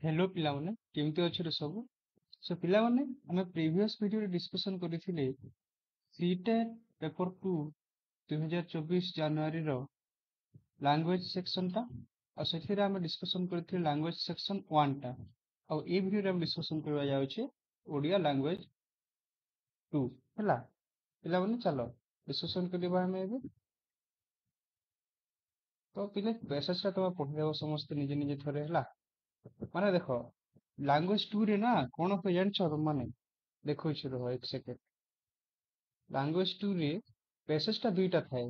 Hello पिलाମାନେ କେମିତି ଅଛରେ ସବୁ। Show ପିଲାମାନେ ଆମେ ପ୍ରିଭିୟସ୍ ଭିଡିଓରେ ଡିସ୍କସନ୍ କରିଥିଲେ ସିଟେଟ୍ ପେପର 2 2024 ଜାନୁଆରୀର ଲାଙ୍ଗୁଏଜ ସେକ୍ସନଟା ଆଉ ସେଥିରେ ଆମେ ଡିସ୍କସନ୍ କରିଥିଲେ ଲାଙ୍ଗୁଏଜ ସେକ୍ସନ 1 ଟା ଆଉ ଏଇ ଭିଡିଓରେ ଆମେ ଡିସ୍କସନ୍ କରିବା ଯାଉଛି ଓଡ଼ିଆ ଲାଙ୍ଗୁଏଜ 2 ହେଲା। ପିଲାମାନେ ଚାଲ ଡିସ୍କସନ୍ କରିବା ଆମେ ଏବେ। ତ ପିଲେ ପ୍ୟାସେଜଟା ତମେ ପଢିଦେବ ସମସ୍ତେ ନିଜେ ନିଜେ ଥରେ ହେଲା। ମାନେ ଦେଖ ଲାଙ୍ଗୁଏଜ 2 ରେ ନା କଣ ହୁଏ ଜାଣିଛ ତମମାନେ? ଦେଖଉଛି ରୁହ ଏକ ସେକେଣ୍ଡ। ଲାଙ୍ଗୁଏଜ 2 ରେ ପ୍ୟାସେଜଟା ଦୁଇଟା ଥାଏ,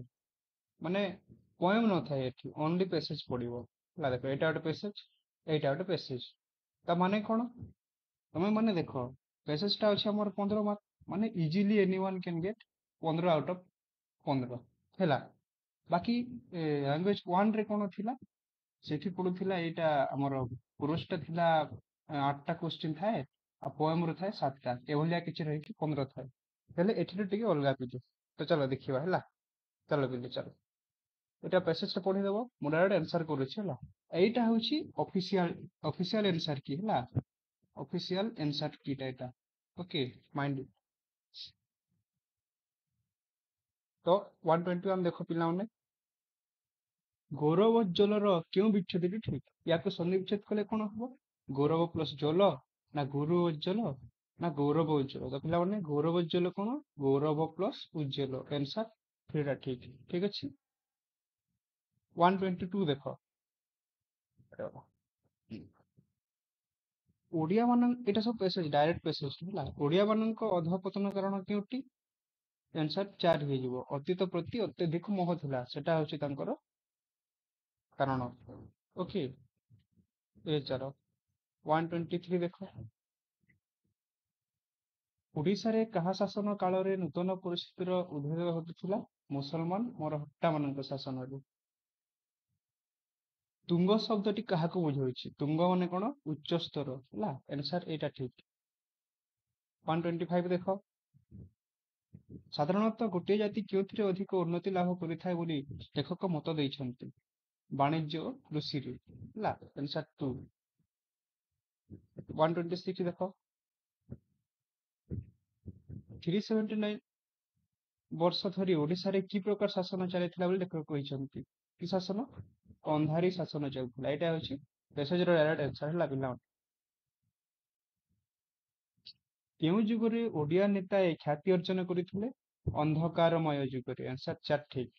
ମାନେ ପଏମ ନଥାଏ ଏଠି, ଓନ୍ଲି ପ୍ୟାସେଜ ପଡିବ ହେଲା। ଦେଖ ଏଇଟା ଗୋଟେ ପ୍ୟାସେଜ, ଏଇଟା ଗୋଟେ ପ୍ୟାସେଜ। ତା ମାନେ କଣ? ତମେ ମାନେ ଦେଖ ପ୍ୟାସେଜଟା ଅଛି ଆମର 15 ମାର୍କ, ମାନେ easily anyone can get 15 out of 15 ହେଲା। ବାକି ଲାଙ୍ଗୁଏଜ 1 ରେ କଣ ଥିଲା? ସେଠି ପଡୁଥିଲା ଏଇଟା ଆମର ପୁରସ୍ଟା ଥିଲା 8ଟା କ୍ୱେଶ୍ଚିନ୍ ଥାଏ ଆଉ ପଏମ ରୁ ଥାଏ 7ଟା, ଏଭଳିଆ କିଛି ରହିକି 15 ଥାଏ। ହେଲେ ଏଠିରେ ଟିକେ ଅଲଗା ପିଲେ। ତ ଚାଲ ଦେଖିବା ହେଲା। ଚାଲ ପିଲେ ଚାଲ, ଏଇଟା ପ୍ୟାସେଜଟା ପଢିଦବ, ମୁଁ ଡାଇରେକ୍ଟ ଆନ୍ସର କରୁଛି ହେଲା। ଏଇଟା ହଉଛି ଅଫିସିଆଲ ଆନ୍ସର କି ହେଲା, ଅଫିସିଆଲ ଆନ୍ସର କିଟା ଏଇଟା। Okay, mind. ତ 121 ଦେଖ ପିଲାମାନେ, ଗୌରବୋଜ୍ଜଳର କେଉଁ ବିଚ୍ଛେଦଟି ଠିକ? ୟାକୁ ସନ୍ନିବିଚ୍ଛେଦ କଲେ କଣ ହବ? ଗୌରବ ପ୍ଲସ ଜଳ ନା ଗୁରୁ ଉଜ୍ଜଳ ନା ଗୌରବ ଉଜ୍ଜଳ? ତ ପିଲାମାନେ ଗୌରବ ଉଜ୍ଜଳ କଣ? ଗୌରବ ପ୍ଲସ ଉଜ୍ଜଳ, ଆନ୍ସର ଥ୍ରୀଟା ଠିକ। ଠିକ ଅଛି। 122 ଦେଖ, ଓଡିଆ ମାନଙ୍କ ଏଇଟା ସବୁ ପେସେଜ, ଡାଇରେକ୍ଟ ପେସେଜ ହେଲା। ଓଡିଆ ମାନଙ୍କ ଅଧପତନ କାରଣ କେଉଁଟି? ଆନ୍ସର 4 ହେଇଯିବ। ଅତୀତ ପ୍ରତି ଅତ୍ୟଧିକ ମୋହ ଥିଲା, ସେଟା ହଉଛି ତାଙ୍କର କାରଣ। ଓକେ, ଏ ଚାର 123 ଦେଖ, ଓଡ଼ିଶାରେ କାହା ଶାସନ କାଳରେ ନୂତନ ପରିସ୍ଥିତିର ଉଦ୍ଭବ ଘଟିଥିଲା? ମୁସଲମାନ ମରହଟ୍ଟା ମାନଙ୍କ ଶାସନରେ। ତୁଙ୍ଗ ଶବ୍ଦଟି କାହାକୁ ବୁଝାଉଛି? ତୁଙ୍ଗ ମାନେ କଣ? ଉଚ୍ଚ ସ୍ତର ହେଲା। ଆନ୍ସର ଏଇଟା ଠିକ। 125 ଦେଖ, ସାଧାରଣତଃ ଗୋଟିଏ ଜାତି କେଉଁଥିରେ ଅଧିକ ଉନ୍ନତି ଲାଭ କରିଥାଏ ବୋଲି ଲେଖକ ମତ ଦେଇଛନ୍ତି? ବାଣିଜ୍ୟ ଓ କୃଷିରେ ହେଲା। ଆନ୍ସର 2। 126 ଦେଖ, 379 ବର୍ଷ ଧରି ଓଡ଼ିଶାରେ କି ପ୍ରକାର ଶାସନ ଚାଲିଥିଲା ବୋଲି ଲେଖକ କହିଛନ୍ତି? କି ଶାସନ? ଅନ୍ଧାରୀ ଶାସନ ଚାଲିଥିଲା। ଏଇଟା ହଉଛି ମେସେଜର ଡାଇରେକ୍ଟ ଆନ୍ସର ହେଲା ପିଲାମାନେ। କେଉଁ ଯୁଗରେ ଓଡ଼ିଆ ନେତାଏ ଖ୍ୟାତି ଅର୍ଜନ କରିଥିଲେ? ଅନ୍ଧକାରମୟ ଯୁଗରେ। ଆନ୍ସର 4 ଠିକ।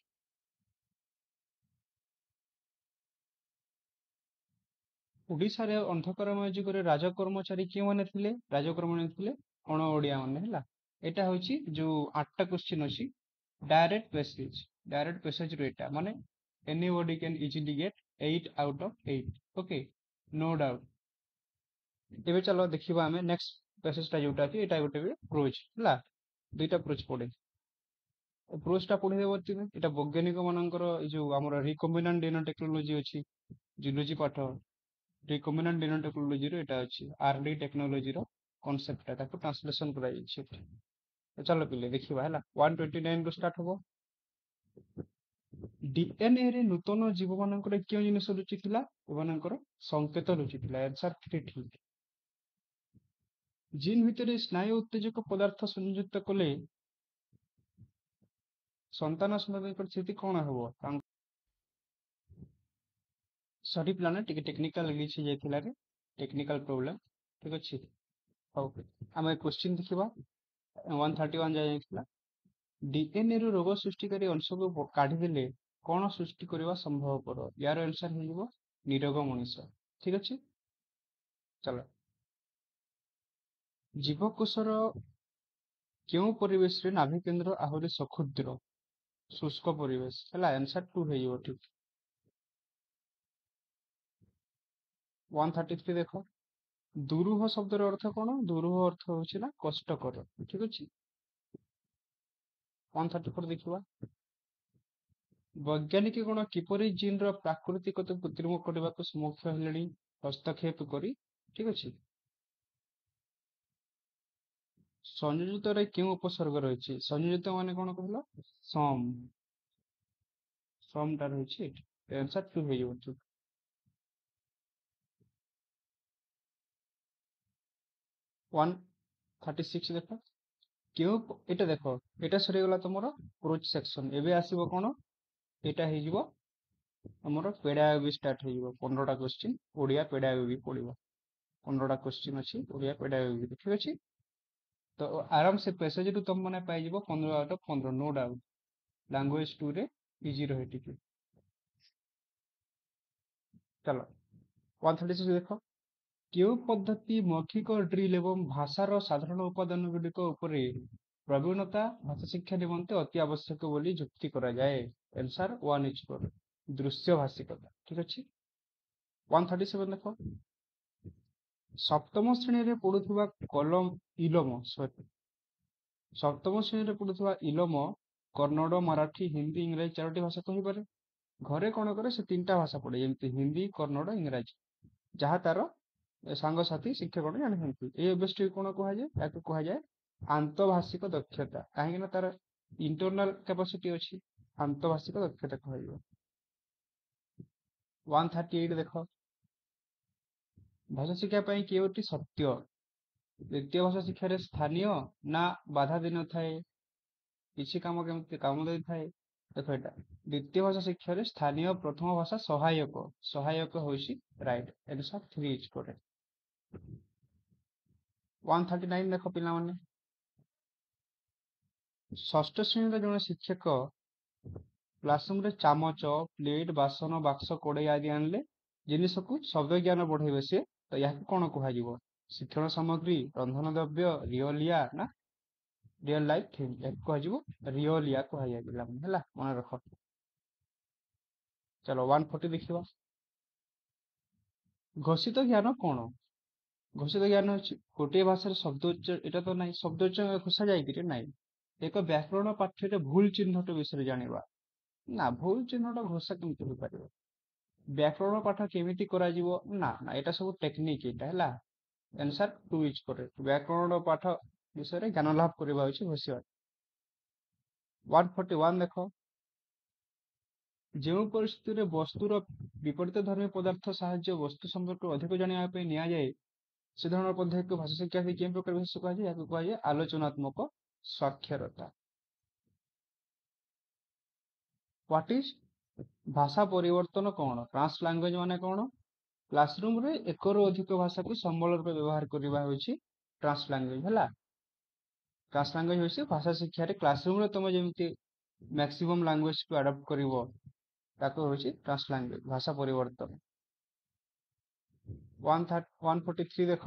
ଓଡ଼ିଶାରେ ଅନ୍ଧକାରମୟ ଯୁଗରେ ରାଜକର୍ମଚାରୀ କେଉଁମାନେ ଥିଲେ? ରାଜକର୍ମଚାରୀ ଥିଲେ ଅଣ ଓଡ଼ିଆ ମାନେ ହେଲା। ଏଇଟା ହଉଛି ଯୋଉ 8ଟା କ୍ୱେଶ୍ଚିନ୍ ଅଛି, ଡାଇରେକ୍ଟ ପେସେଜ। ଡାଇରେକ୍ଟ ପେସେଜ ରୁ ଏଇଟା ମାନେ anybody can easily get 8 out of 8. Okay, no doubt. ଏବେ ଚାଲ ଦେଖିବା ଆମେ ନେକ୍ସଟ ପେସେଜଟା ଯୋଉଟା ଅଛି, ଏଇଟା ଗୋଟେ ବି ପ୍ରୋଜ ହେଲା। ଦୁଇଟା ପ୍ରୋଜ ପଡେ। ପ୍ରୋଜ ଟା ପଢିଦେବ ତୁମେ। ଏଇଟା ବୈଜ୍ଞାନିକ ମାନଙ୍କର ଏଇ ଯୋଉ ଆମର ରିକମ୍ବିନାଣ୍ଟ ଡିନୋ ଟେକ୍ନୋଲୋଜି ଅଛି, ଜୁଲୋଜି ପାଠ, ରିକମ୍ବିନାଣ୍ଟ ଡିନୋ ଟେକ୍ନୋଲୋଜିର ଏଇଟା ଅଛି, ଆରଡି ଟେକ୍ନୋଲୋଜିର କନସେପ୍ଟଟା, ତାକୁ ଟ୍ରାନ୍ସଲେସନ କରାଯାଇଛି ଏଠି। ତ ଚାଲ ପିଲେ ଦେଖିବା ହେଲା। 129 ରୁ ଷ୍ଟାର୍ଟ ହବ। ଡିଏନଏ ରେ ନୂତନ ଜୀବ ମାନଙ୍କର କେଉଁ ଜିନିଷ ଲୁଚିଥିଲା? ଏମାନଙ୍କର ସଂକେତ ଲୁଚିଥିଲା। ଆନ୍ସର 3 ଠିକ। ଜିନ୍ ଭିତରେ ସ୍ନାୟୁ ଉତ୍ତେଜକ ପଦାର୍ଥ ସଂଯୁକ୍ତ କଲେ ସନ୍ତାନ ସନ୍ତତିଙ୍କର ସ୍ଥିତି କଣ ହେବ? ସରି ପିଲାମାନେ, ଟିକେ ଟେକ୍ନିକାଲ ଗ୍ଲିଚ ହେଇଯାଇଥିଲା ରେ, ଟେକ୍ନିକାଲ ପ୍ରୋବ୍ଲେମ। ଠିକ ଅଛି, ହଉ ଆମେ କ୍ୱେଶ୍ଚିନ୍ ଦେଖିବା। 131 ଯାଇଥିଲା, ଡିଏନଏ ରୁ ରୋଗ ସୃଷ୍ଟିକାରୀ ଅଂଶକୁ କାଢିଦେଲେ କଣ ସୃଷ୍ଟି କରିବା ସମ୍ଭବପର? ୟାର ଆନ୍ସର ହେଇଯିବ ନିରୋଗ ମଣିଷ। ଠିକ ଅଛି, ଚାଲ। ଜୀବକୋଷର କେଉଁ ପରିବେଶରେ ନାଭି କେନ୍ଦ୍ର ଆହୁରି ସକ୍ଷୁଦ୍ର? ଶୁଷ୍କ ପରିବେଶ ହେଲା। ଆନ୍ସର 2 ହେଇଯିବ ଠିକ। 133 ଦେଖ, ଦୁରୂହ ଶବ୍ଦର ଅର୍ଥ କଣ? ଦୁରୂହ ଅର୍ଥ ହଉଛି ନା କଷ୍ଟକର। ଠିକ ଅଛି। 134 ଦେଖିବା, ବୈଜ୍ଞାନିକ ଗଣ କିପରି ଜିନର ପ୍ରାକୃତିକତାକୁ କୃତ୍ରିମ କରିବାକୁ ସମ୍ମୁଖ ହେଲେଣି ହସ୍ତକ୍ଷେପ କରି? ଠିକ ଅଛି। ସଂଯୁକ୍ତରେ କେଉଁ ଉପସର୍ଗ ରହିଛି? ସଂଯୁକ୍ତ ମାନେ କଣ କହିଲ? ସମ। ସମ ଟା ରହିଛି ଏଠି। ଆନ୍ସର 2 ହେଇଯିବ। 136 ଦେଖ କେଉଁ ଏଇଟା ଦେଖ ଏଇଟା ସରିଗଲା ତମର ପ୍ରୋଚ୍ ସେକ୍ସନ। ଏବେ ଆସିବ କଣ ଏଇଟା ହେଇଯିବ ଆମର ପେଡାଗୋଗି ଷ୍ଟାର୍ଟ ହେଇଯିବ। 15ଟା କ୍ୱେଶ୍ଚିନ୍ ଓଡ଼ିଆ ପେଡାଗୋଗି ପଡିବ। 15ଟା କ୍ୱେଶ୍ଚିନ୍ ଅଛି ଓଡ଼ିଆ ପେଡାଗୋଗି, ଠିକ ଅଛି। ତ ଆରାମ ସେ ପ୍ୟାସେଜରୁ ତମ ମାନେ ପାଇଯିବ 15 out of 15, no doubt. Language 2 ରେ ଇଜି ରହେ ଟିକେ। ଚାଲ 136 ଦେଖ କେଉଁ ପଦ୍ଧତି ମୌଖିକ ଡ୍ରିଲ ଏବଂ ଭାଷାର ସାଧାରଣ ଉପାଦାନ ଗୁଡ଼ିକ ଉପରେ ପ୍ରବୀଣତା ଭାଷା ଶିକ୍ଷା ନିମନ୍ତେ ଅତି ଆବଶ୍ୟକ ବୋଲି ଯୁକ୍ତି କରାଯାଏ? ଆନ୍ସର 1:4 ଦୃଶ୍ୟ ଭାଷିକତା, ଠିକ ଅଛି। 137 ଦେଖ ସପ୍ତମ ଶ୍ରେଣୀରେ ପଢୁଥିବା ସପ୍ତମ ଶ୍ରେଣୀରେ ପଢୁଥିବା ଇଲମ କନ୍ନଡ଼, ମାରାଠୀ, ହିନ୍ଦୀ, ଇଂରାଜୀ 4ଟି ଭାଷା କହିପାରେ। ଘରେ କଣ କରେ ସେ 3ଟା ଭାଷା ପଢେ, ଯେମିତି ହିନ୍ଦୀ, କନ୍ନଡ଼, ଇଂରାଜୀ, ଯାହା ତାର ସାଙ୍ଗସାଥୀ ଶିକ୍ଷକମାନେ ଜାଣିଛନ୍ତି। ଏଇ ଅଭ୍ୟାସଟିକୁ କଣ କୁହାଯାଏ? ତାକୁ କୁହାଯାଏ ଆନ୍ତଃଭାଷିକ ଦକ୍ଷତା। କାହିଁକି ନା ତାର ଇଣ୍ଟରନାଲ କାପାସିଟି ଅଛି, ଆନ୍ତଃଭାଷିକ ଦକ୍ଷତା କୁହାଯିବ। 138 ଦେଖ ଭାଷା ଶିକ୍ଷା ପାଇଁ କେଉଁଟି ସତ୍ୟ? ଦ୍ୱିତୀୟ ଭାଷା ଶିକ୍ଷାରେ ସ୍ଥାନୀୟ ନା ବାଧା ଦେଇନଥାଏ, କିଛି କେମିତି କାମ ଦେଇଥାଏ। ଦେଖ ଏଇଟା ଦ୍ୱିତୀୟ ଭାଷା ଶିକ୍ଷାରେ ସ୍ଥାନୀୟ, ପ୍ରଥମ ଭାଷା ସହାୟକ, ସହାୟକ ହେଉଛି ରାଇଟ୍ ଆନ୍ସର 3 ଇଜ କରେକ୍ଟ। 139 ଦେଖ ପିଲାମାନେ ଷଷ୍ଠ ଶ୍ରେଣୀର ଜଣେ ଶିକ୍ଷକ କ୍ଲାସରୁମରେ ଚାମଚ, ପ୍ଲେଟ, ବାସନ, ବାକ୍ସ, କଡ଼େଇ ଆଦି ଆଣିଲେ ଜିନିଷକୁ ଶବ୍ଦ ଜ୍ଞାନ ବଢେଇବେ ସେ, ତ ଏହାକୁ କଣ କୁହାଯିବ? ଶିକ୍ଷଣ ସାମଗ୍ରୀ, ରନ୍ଧନ ଦ୍ରବ୍ୟ, ରିଅଲିଆ ନା ରିଅଲ ଲାଇଫ ଥିଙ୍ଗ? ଏହାକୁ କୁହାଯିବ ରିଅଲିଆ କୁହାଯାଏ ପିଲାମାନେ, ହେଲା ମନେ ରଖ। ଚାଲ 140 ଦେଖିବା ଘୋଷିତ ଜ୍ଞାନ କଣ? ଘୋଷିତ ଜ୍ଞାନ ଅଛି ଗୋଟିଏ ଭାଷାରେ ଶବ୍ଦ ଏଇଟା ତ ନାହିଁ, ଶବ୍ଦ ଉଚ୍ଚାରଣ ଘୋଷା ଯାଇକିରି ନାହିଁ। ଏକ ବ୍ୟାକରଣ ପାଠ୍ୟରେ ଭୁଲ ଚିହ୍ନଟ ବିଷୟରେ ଜାଣିବା। ନା, ଭୁଲ ଚିହ୍ନଟ ଘୋଷା କେମିତି ହୋଇପାରିବ? ବ୍ୟାକରଣ ପାଠ କେମିତି କରାଯିବ? ନା ନା, ଏଇଟା ସବୁ ଟେକ୍ନିକ, ଏଇଟା ହେଲା ଆନ୍ସର 2 ଇଜ କରେକ୍ଟ। ବ୍ୟାକରଣ ପାଠ ବିଷୟରେ ଜ୍ଞାନ ଲାଭ କରିବା ହେଉଛି ଘୋଷିବା। 141 ଦେଖ ଯେଉଁ ପରିସ୍ଥିତିରେ ବସ୍ତୁର ବିପରୀତ ଧର୍ମୀ ପଦାର୍ଥ ସାହାଯ୍ୟ ବସ୍ତୁ ସମ୍ପର୍କରେ ଅଧିକ ଜାଣିବା ପାଇଁ ନିଆଯାଏ, ସେ ଧରଣର ପଦ୍ଧତିକୁ ଭାଷା ଶିକ୍ଷା କେଉଁ ପ୍ରକାର ବିଶେଷ କୁହାଯାଏ? ଏହାକୁ କୁହାଯାଏ ଆଲୋଚନାତ୍ମକ ସାକ୍ଷରତା। ହ୍ୱାଟ ଇଜ ଭାଷା ପରିବର୍ତ୍ତନ କଣ? ଟ୍ରାନ୍ସ ଲାଙ୍ଗୁଏଜ ମାନେ କଣ? କ୍ଲାସରୁମରେ ଏକରୁ ଅଧିକ ଭାଷାକୁ ସମ୍ବଳ ରୂପେ ବ୍ୟବହାର କରିବା ହେଉଛି ଟ୍ରାନ୍ସ ଲାଙ୍ଗୁଏଜ, ହେଲା। ଟ୍ରାନ୍ସ ଲାଙ୍ଗୁଏଜ ହେଉଛି ଭାଷା ଶିକ୍ଷାରେ କ୍ଲାସରୁମରେ ତମେ ଯେମିତି ମ୍ୟାକ୍ସିମମ୍ ଲାଙ୍ଗୁଏଜକୁ ଆଡପ୍ଟ କରିବ, ତାକୁ ହେଉଛି ଟ୍ରାନ୍ସ ଲାଙ୍ଗୁଏଜ, ଭାଷା ପରିବର୍ତ୍ତନ। 143 ଦେଖ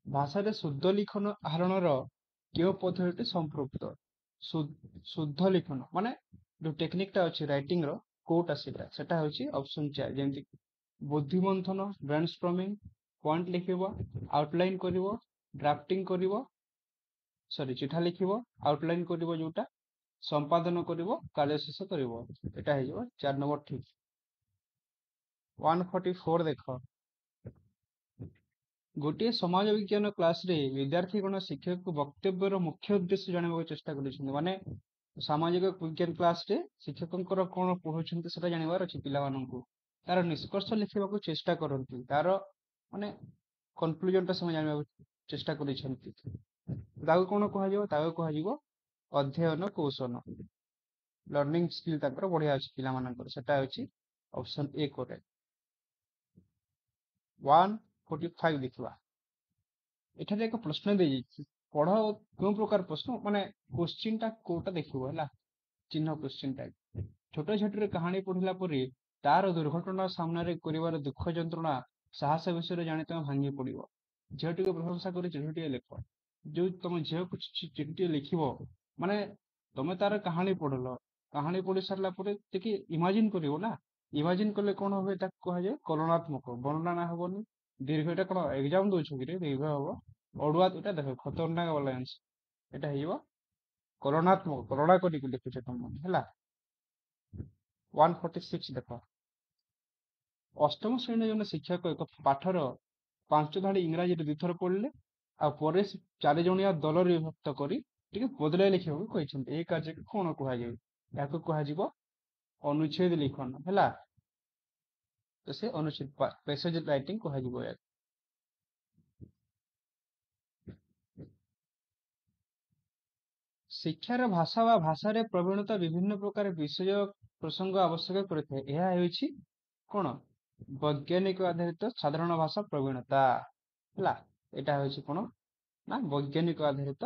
ଭାଷାରେ ଶୁଦ୍ଧ ଲିଖନ ଆହରଣର କେଉଁ ପଦ୍ଧତିଟି ସମ୍ପୃକ୍ତ? ଶୁଦ୍ଧ ଲିଖନ ମାନେ ଯୋଉ ଟେକ୍ନିକଟା ଅଛି ରାଇଟିଂ ର, କୋଉଟା ସେଟା ହେଉଛି ଅପସନ 4, ଯେମିତି ବୁଦ୍ଧିମନ୍ଥନ, ବ୍ରେନ ଷ୍ଟ୍ରମିଂ, ପଏଣ୍ଟ ଲେଖିବ, ଆଉଟଲାଇନ କରିବ, ଡ୍ରାଫଟିଂ କରିବ, ଚିଠା ଲେଖିବ, ଆଉଟଲାଇନ କରିବ, ଯୋଉଟା ସମ୍ପାଦନ କରିବ, କାର୍ଯ୍ୟ ଶେଷ କରିବ, ଏଟା ହେଇଯିବ 4 ନମ୍ବର ଠିକ। 144 ଦେଖ ଗୋଟିଏ ସମାଜ ବିଜ୍ଞାନ କ୍ଲାସରେ ବିଦ୍ୟାର୍ଥୀଗଣ ଶିକ୍ଷକଙ୍କ ବକ୍ତବ୍ୟର ମୁଖ୍ୟ ଉଦ୍ଦେଶ୍ୟ ଜାଣିବାକୁ ଚେଷ୍ଟା କରିଛନ୍ତି। ମାନେ ସାମାଜିକ ବିଜ୍ଞାନ କ୍ଲାସରେ ଶିକ୍ଷକଙ୍କର କଣ ପଢୁଛନ୍ତି ସେଟା ଜାଣିବାର ଅଛି ପିଲାମାନଙ୍କୁ। ତାର ନିଷ୍କର୍ଷ ଲେଖିବାକୁ ଚେଷ୍ଟା କରନ୍ତି, ତାର ମାନେ କନକ୍ଲୁଜନ ଟା ସେମାନେ ଜାଣିବାକୁ ଚେଷ୍ଟା କରିଛନ୍ତି। ତାକୁ କଣ କୁହାଯିବ? ତାକୁ କୁହାଯିବ ଅଧ୍ୟୟନ କୌଶଳ, ଲର୍ଣ୍ଣିଂ ସ୍କିଲ୍ ତାଙ୍କର ବଢିଆ ଅଛି ପିଲାମାନଙ୍କର, ସେଟା ହେଉଛି ଅପସନ ଏ କରେକ୍ଟ। 145 ଦେଖିବା ଏଠାରେ ଏକ ପ୍ରଶ୍ନ ଦେଇଯାଇଛି, ପଢ କେଉଁ ପ୍ରକାର ପ୍ରଶ୍ନ, ମାନେ କୋଶ୍ଚିନ୍ ଟା କୋଉଟା ଦେଖିବ, ହେଲା ଚିହ୍ନ କୋଶ୍ଚିନ୍ ଟା। ଛୋଟ ଝିଅଟିର କାହାଣୀ ପଢିଲା ପରେ ତାର ଦୁର୍ଘଟଣା ସାମ୍ନାରେ କରିବାର ଦୁଃଖ ଯନ୍ତ୍ରଣା ସାହସ ବିଷୟରେ ଜାଣି ତମେ ଭାଙ୍ଗି ପଡିବ। ଝିଅଟିକୁ ପ୍ରଶଂସା କରି ଚିଠିଟିଏ ଲେଖ। ଯୋଉ ତମ ଝିଅକୁ ଚିଠିଟିଏ ଲେଖିବ, ମାନେ ତମେ ତାର କାହାଣୀ ପଢିଲ, କାହାଣୀ ପଢି ସାରିଲା ପରେ ଟିକେ ଇମାଜିନ କରିବ ନା, ଇମାଜିନ କଲେ କଣ ହୁଏ ତାକୁ କୁହାଯାଏ କଲନାତ୍ମକ। ବର୍ଣ୍ଣନା ହବନି, ଦୀର୍ଘ, ଏଟା କଣ ଏକ୍ଜାମ ଦଉଛ କିରେ, ଦୀର୍ଘ ହବ, ଅଡୁଆ, ଏଟା ଦେଖ ଖତରନାକ ବାଲା ଆନ୍ସର, ଏଟା ହେଇଯିବ କଲନାତ୍ମକ, କଲନା କରିକି ଲେଖୁଛ ତମ, ହେଲା। 146 ଦେଖ ଅଷ୍ଟମ ଶ୍ରେଣୀର ଜଣେ ଶିକ୍ଷକ ଏକ ପାଠର 5 ଧାଡି ଇଂରାଜୀରେ 2 ଥର ପଢିଲେ, ଆଉ ପରେ 4 ଜଣିଆ ଦଳରେ ବିଭକ୍ତ କରି ଟିକେ ବଦଳାଇ ଲେଖିବାକୁ କହିଛନ୍ତି। ଏହି କାର୍ଯ୍ୟକୁ କଣ କୁହାଯାଏ? ଏହାକୁ କୁହାଯିବ ଅନୁଚ୍ଛେଦ ଲିଖନ, ହେଲା। ତ ସେ ଅନୁଚ୍ଛେଦ ପ୍ୟାସେଜ ରାଇଟିଂ କୁହାଯିବ। ଶିକ୍ଷାର ଭାଷା ବା ଭାଷାରେ ପ୍ରବୀଣତା ବିଭିନ୍ନ ପ୍ରକାର ବିଷୟ ପ୍ରସଙ୍ଗ ଆବଶ୍ୟକ କରିଥାଏ। ଏହା ହେଉଛି କଣ? ବୈଜ୍ଞାନିକ ଆଧାରିତ ସାଧାରଣ ଭାଷା ପ୍ରବୀଣତା ହେଲା। ଏଇଟା ହେଉଛି କଣ ନା ବୈଜ୍ଞାନିକ ଆଧାରିତ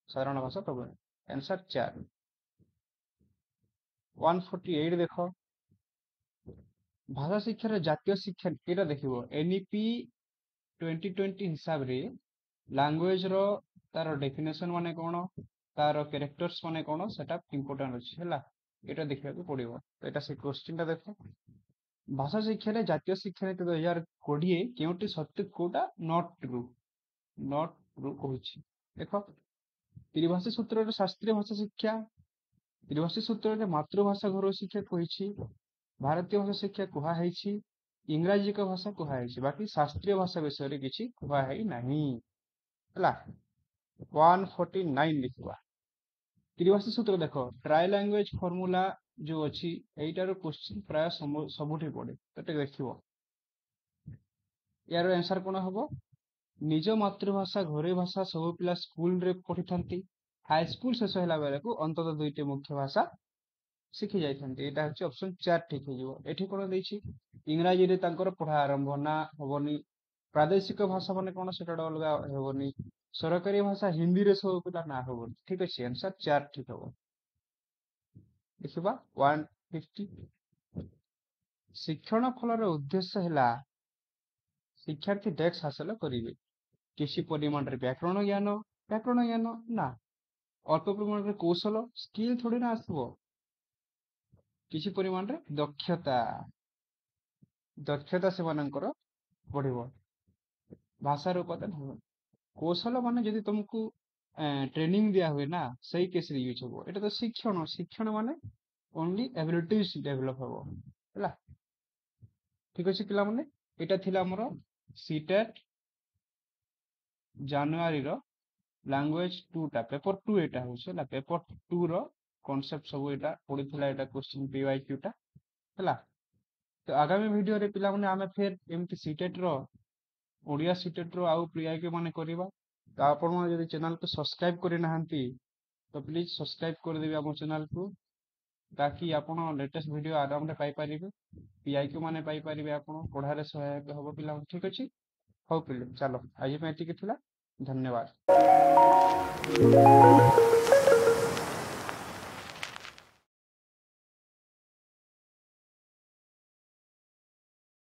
ସାଧାରଣ ଭାଷା ପ୍ରବୀଣତା। ଆନ୍ସର 4। 148 ଦେଖ, ଭାଷା ଶିକ୍ଷାର ଜାତୀୟ ଶିକ୍ଷା ଏଇଟା ଦେଖିବ NEP 2020 ହିସାବରେ ଲାଙ୍ଗୁଏଜ ର ତାର ଡେଫିନେସନ ମାନେ କଣ, ତାର କ୍ୟାରେକ୍ଟର୍ସ ମାନେ କଣ, ସେଟା ଇମ୍ପୋର୍ଟାଣ୍ଟ ଅଛି ହେଲା। ଏଇଟା ଦେଖିବାକୁ ପଡିବ। ତ ଏଇଟା ସେ କ୍ୱେଶ୍ଚିନ୍ ଟା ଦେଖ, ଭାଷା ଶିକ୍ଷାରେ ଜାତୀୟ ଶିକ୍ଷାନୀତି 2020 କେଉଁଟି ସତ୍ୟ କୋଉଟା ନଟ୍ ଟ୍ରୁ କହୁଛି। ଦେଖ, ତ୍ରିଭାଷୀ ସୂତ୍ରରେ ଶାସ୍ତ୍ରୀୟ ଭାଷା ଶିକ୍ଷା, ତ୍ରିଭାଷୀ ସୂତ୍ରରେ ମାତୃଭାଷା ଘରୋଇ ଶିକ୍ଷା କହିଛି, ଭାରତୀୟ ଭାଷା ଶିକ୍ଷା କୁହାହେଇଛି, ଇଂରାଜୀକ ଭାଷା କୁହାହେଇଛି, ବାକି ଶାସ୍ତ୍ରୀୟ ଭାଷା ବିଷୟରେ କିଛି କୁହାହେଇ ନାହିଁ ହେଲା। 149 ଲେଖିବା। ତ୍ରିଭାଷୀ ସୂତ୍ର ଦେଖ, ଟ୍ରାଇ ଲାଙ୍ଗୁଏଜ ଫର୍ମୁଲା ଯୋଉ ଅଛି ଏଇଟାର କ୍ୱେଶ୍ଚିନ୍ ପ୍ରାୟ ସବୁଠି ପଡେ, ତ ଟିକେ ଦେଖିବ। ୟାର ଆନ୍ସର କଣ ହବ? ନିଜ ମାତୃଭାଷା ଘରୋଇ ଭାଷା ସବୁ ପିଲା ସ୍କୁଲରେ ପଢିଥାନ୍ତି। ହାଇସ୍କୁଲ ଶେଷ ହେଲା ବେଳକୁ ଅନ୍ତତଃ 2ଟି ମୁଖ୍ୟ ଭାଷା ଶିଖି ଯାଇଥାନ୍ତି। ଏଇଟା ହଉଛି ଅପସନ 4 ଠିକ ହେଇଯିବ। ଏଠି କଣ ଦେଇଛି? ଇଂରାଜୀରେ ତାଙ୍କର ପଢା ଆରମ୍ଭ ନା ହବନି, ପ୍ରାଦେଶିକ ଭାଷା ମାନେ କଣ ସେଟା ଅଲଗା ହବନି, ସରକାରୀ ଭାଷା ହିନ୍ଦୀରେ ସବୁ ପିଲା ନା ହବନି। ଠିକ ଅଛି, ଆନ୍ସର 4 ଠିକ ହବ। ଦେଖିବା 150, ଶିକ୍ଷଣ ଫଳର ଉଦ୍ଦେଶ୍ୟ ହେଲା ଶିକ୍ଷାର୍ଥୀ ଡେସ୍କ ହାସଲ କରିବେ। କିଛି ପରିମାଣରେ ବ୍ୟାକରଣ ଜ୍ଞାନ ନା, ଅଳ୍ପ ପରିମାଣରେ କୌଶଳ ସ୍କିଲ୍ ଥୋଡି ନା ଆସିବ, କିଛି ପରିମାଣରେ ଦକ୍ଷତା ସେମାନଙ୍କର ବଢିବ। ଭାଷାର ଉପାଦାନ ହବ, କୌଶଳ ମାନେ ଯଦି ତମକୁ ଟ୍ରେନିଂ ଦିଆ ହୁଏ ନା, ସେଇ କେସରେ ୟୁଜ ହବ। ଏଇଟା ତ ଶିକ୍ଷଣ ମାନେ ଓନ୍ଲି ଏବିଲିଟିଜ ଡେଭଲପ ହବ ହେଲା। ଠିକ ଅଛି ପିଲାମାନେ, ଏଇଟା ଥିଲା ଆମର ସିଟେଟ ଜାନୁଆରୀର ଲାଙ୍ଗୁଏଜ 2ଟା ପେପର 2 ଏଇଟା ହଉଛି ହେଲା। ପେପର 2 ର କନସେପ୍ଟ ସବୁ ଏଇଟା ପଡିଥିଲା, ଏଇଟା କ୍ୱେଶ୍ଚିନ୍ PYQ ଟା ହେଲା। ତ ଆଗାମୀ ଭିଡିଓରେ ପିଲାମାନେ ଆମେ ଫେର ଏମିତି ସିଟେଟ ର ଓଡ଼ିଆ ସିଟେଟ ର ଆଉ PYQ ମାନେ କରିବା। ତ ଆପଣ ଯଦି ଚ୍ୟାନେଲକୁ ସବସ୍କ୍ରାଇବ କରିନାହାନ୍ତି ତ ପ୍ଲିଜ ସବସ୍କ୍ରାଇବ କରିଦେବେ ଆମ ଚ୍ୟାନେଲକୁ, ତାକି ଆପଣ ଲେଟେଷ୍ଟ ଭିଡିଓ ଆରାମରେ ପାଇପାରିବେ, PYQ ମାନେ ପାଇପାରିବେ, ଆପଣ ପଢାରେ ସହାୟକ ହବ ପିଲାଙ୍କୁ। ଠିକ ଅଛି, ହଉ ପିଲେ ଚାଲ ଆଜି ପାଇଁ ଏତିକି ଥିଲା। ଧନ୍ୟବାଦ।